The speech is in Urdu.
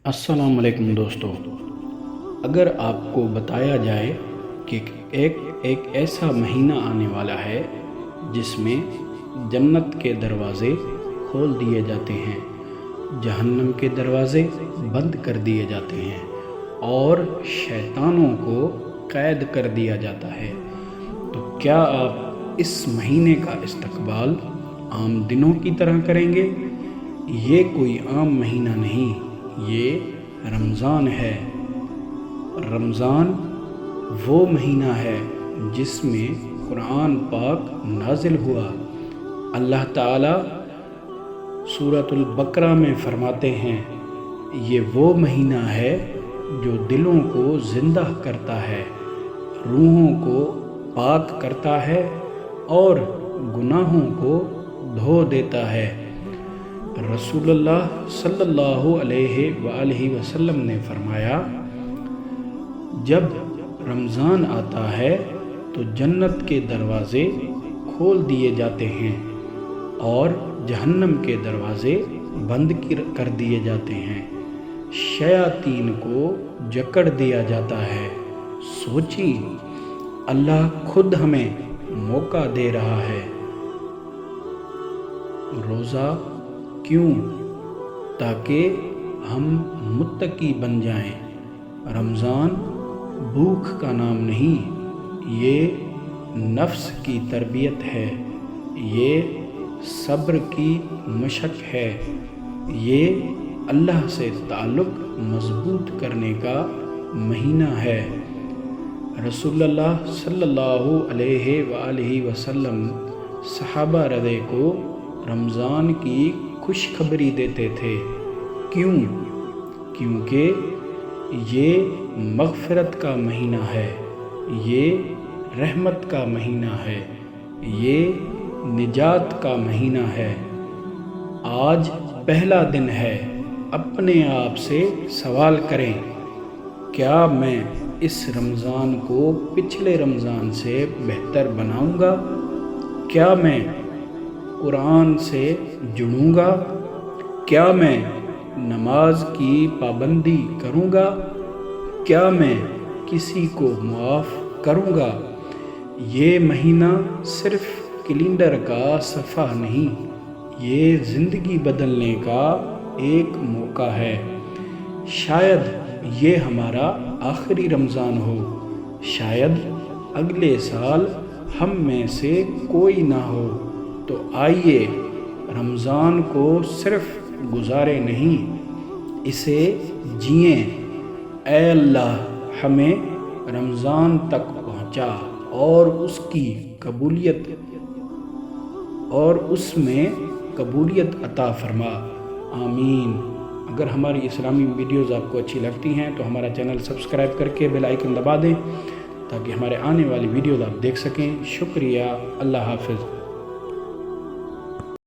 السلام علیکم دوستو، اگر آپ کو بتایا جائے کہ ایک ایسا مہینہ آنے والا ہے جس میں جنت کے دروازے کھول دیے جاتے ہیں، جہنم کے دروازے بند کر دیے جاتے ہیں اور شیطانوں کو قید کر دیا جاتا ہے، تو کیا آپ اس مہینے کا استقبال عام دنوں کی طرح کریں گے؟ یہ کوئی عام مہینہ نہیں، یہ رمضان ہے۔ رمضان وہ مہینہ ہے جس میں قرآن پاک نازل ہوا۔ اللہ تعالیٰ سورۃ البقرہ میں فرماتے ہیں، یہ وہ مہینہ ہے جو دلوں کو زندہ کرتا ہے، روحوں کو پاک کرتا ہے اور گناہوں کو دھو دیتا ہے۔ رسول اللہ صلی اللہ علیہ وآلہ وسلم نے فرمایا، جب رمضان آتا ہے تو جنت کے دروازے کھول دیے جاتے ہیں اور جہنم کے دروازے بند کر دیے جاتے ہیں، شیاطین کو جکڑ دیا جاتا ہے۔ سوچیں، اللہ خود ہمیں موقع دے رہا ہے۔ روزہ کیوں؟ تاکہ ہم متقی بن جائیں۔ رمضان بھوک کا نام نہیں، یہ نفس کی تربیت ہے، یہ صبر کی مشق ہے، یہ اللہ سے تعلق مضبوط کرنے کا مہینہ ہے۔ رسول اللہ صلی اللہ علیہ وآلہ وسلم صحابہ رضی کو رمضان کی خوشخبری دیتے تھے۔ کیوں؟ کیونکہ یہ مغفرت کا مہینہ ہے، یہ رحمت کا مہینہ ہے، یہ نجات کا مہینہ ہے۔ آج پہلا دن ہے، اپنے آپ سے سوال کریں، کیا میں اس رمضان کو پچھلے رمضان سے بہتر بناؤں گا؟ کیا میں قرآن سے جڑوں گا؟ کیا میں نماز کی پابندی کروں گا؟ کیا میں کسی کو معاف کروں گا؟ یہ مہینہ صرف کیلنڈر کا صفحہ نہیں، یہ زندگی بدلنے کا ایک موقع ہے۔ شاید یہ ہمارا آخری رمضان ہو، شاید اگلے سال ہم میں سے کوئی نہ ہو، تو آئیے رمضان کو صرف گزارے نہیں، اسے جئیں۔ اے اللہ، ہمیں رمضان تک پہنچا اور اس میں قبولیت عطا فرما، آمین۔ اگر ہماری اسلامی ویڈیوز آپ کو اچھی لگتی ہیں تو ہمارا چینل سبسکرائب کر کے بیل آئیکن دبا دیں تاکہ ہمارے آنے والی ویڈیوز آپ دیکھ سکیں۔ شکریہ، اللہ حافظ۔